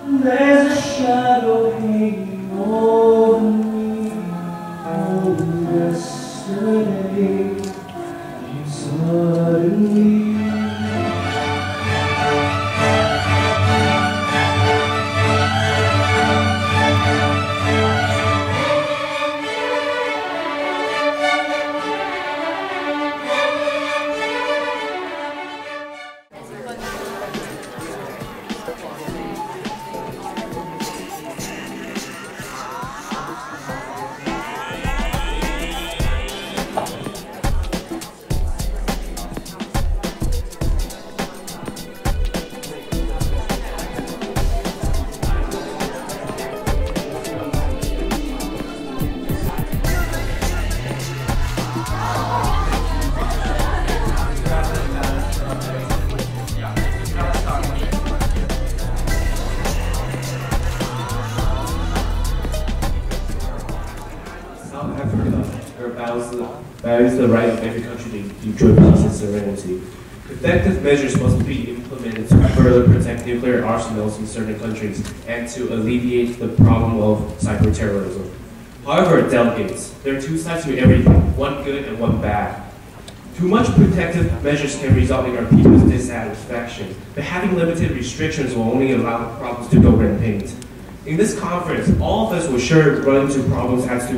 There's a shadow hanging over me. Oh, yesterday, suddenly. Values the right of every country to enjoy peace and serenity. Effective measures must be implemented to further protect nuclear arsenals in certain countries and to alleviate the problem of cyber terrorism. However, delegates, there are two sides to everything, one good and one bad. Too much protective measures can result in our people's dissatisfaction, but having limited restrictions will only allow problems to go rampant. In this conference, all of us will sure run into problems as to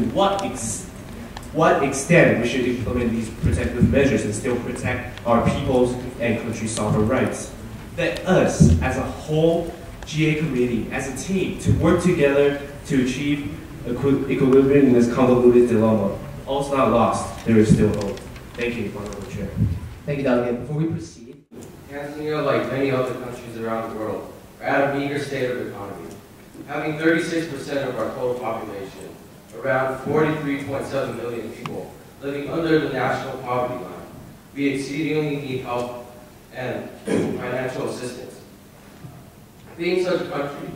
what extent we should implement these protective measures and still protect our people's and country's sovereign rights. Let us, as a whole GA committee, as a team, to work together to achieve equilibrium in this convoluted dilemma. All's not lost, there is still hope. Thank you, Honorable Chair. Thank you, Delegate. Before we proceed, Tanzania, like many other countries around the world, are at a meager state of economy. Having 36% of our total population, around 43.7 million people living under the national poverty line, we exceedingly need help and financial assistance. Being such a country,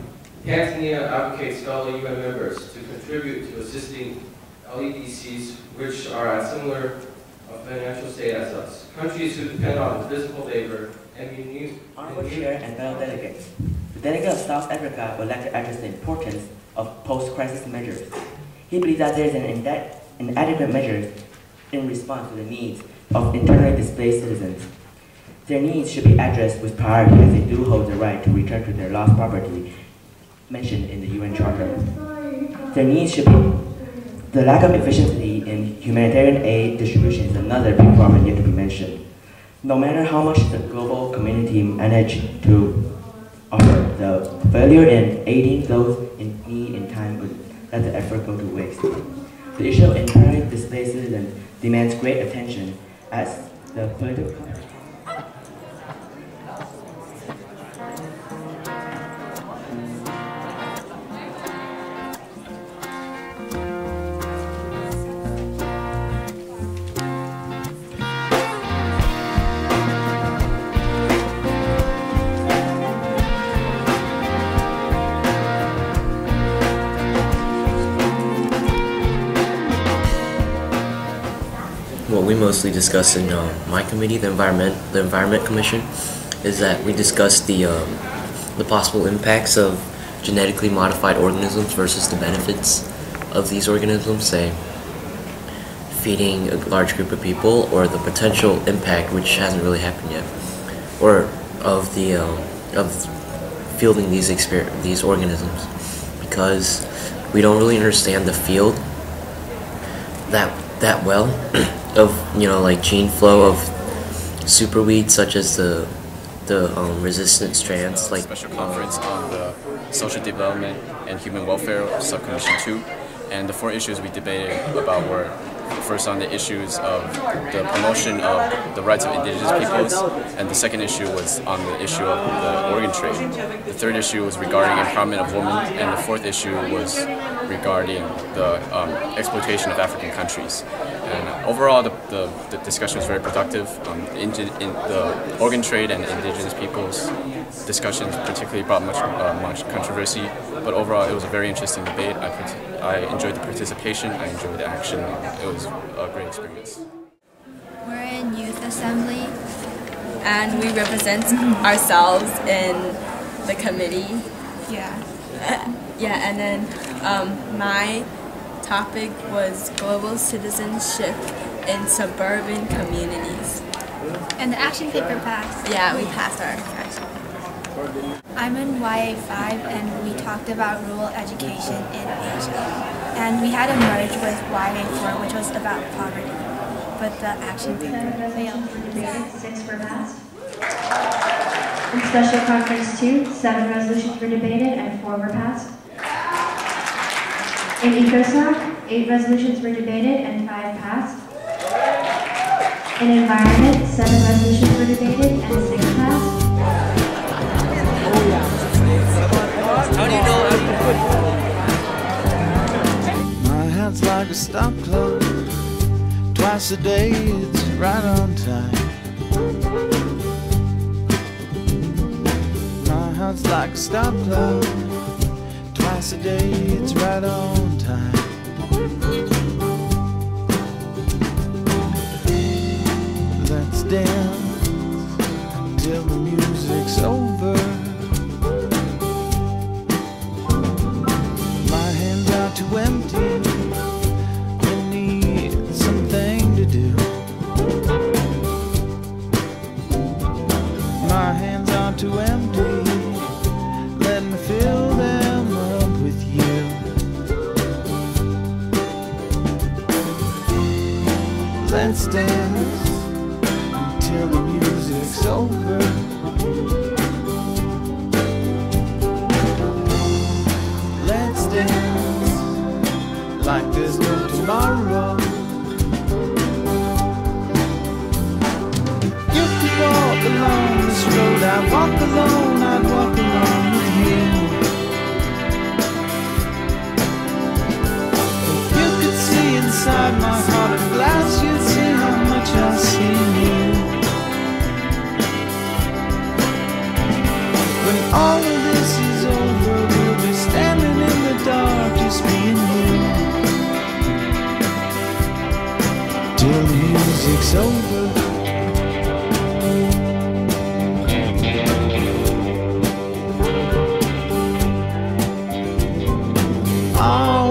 Tanzania advocates fellow UN members to contribute to assisting LEDCs, which are at similar financial state as us. Countries who depend on physical labor and Honorable Chair and fellow delegates, the delegate of South Africa would like to address the importance of post-crisis measures. He believes that there is an inadequate measure in response to the needs of internally displaced citizens. Their needs should be addressed with priority as they do hold the right to return to their lost property mentioned in the UN Charter. Their needs should be the lack of efficiency in humanitarian aid distribution is another big problem yet to be mentioned. No matter how much the global community managed to offer, the failure in aiding those in need in time would let the effort go to waste. The issue of internally displaced citizens demands great attention as the political What we mostly discuss in my committee, the Environment Commission, is that we discuss the possible impacts of genetically modified organisms versus the benefits of these organisms, say feeding a large group of people, or the potential impact, which hasn't really happened yet, or of the of fielding these organisms, because we don't really understand the field that well of like gene flow of superweeds such as the resistant strands. Like special conference on the social development and human welfare subcommission 2, and the 4 issues we debated about were first on the issues of the promotion of the rights of indigenous peoples, and the second issue was on the issue of the organ trade. The third issue was regarding empowerment of women, and the fourth issue was regarding the exploitation of African countries. And overall, the discussion was very productive. The organ trade and indigenous peoples discussions particularly brought much controversy, but overall it was a very interesting debate. I enjoyed the participation, I enjoyed the action. It was a great experience. We're in Youth Assembly, and we represent ourselves in the committee. Yeah. Yeah, and then my topic was global citizenship in suburban communities. And the action paper passed. Yeah, we passed our action. I'm in YA5 and we talked about rural education in Asia. And we had a merge with YA4, which was about poverty. But the action paper failed. 6 were passed. In Special Conference 2, 7 resolutions were debated and 4 were passed. In EcoSoc, 8 resolutions were debated and 5 passed. In Environment, 7 resolutions were debated and 6 passed. How do you know? My hand's like a stop clock. Twice a day, it's right on time. My hand's like a stop clock. Twice a day, it's right on time. Let's dance till the music's over. My hands are too empty. I need something to do. My hands are too empty. Let me fill them up with you. Let's dance until the music's over. Let's dance like there's no tomorrow. You could walk along this road, I'd walk alone, I'd walk along with you. If you could see inside my heart of glass, you'd see how much I see in you. When all of this is over, we'll be standing in the dark, just me and you. Till the music's over. All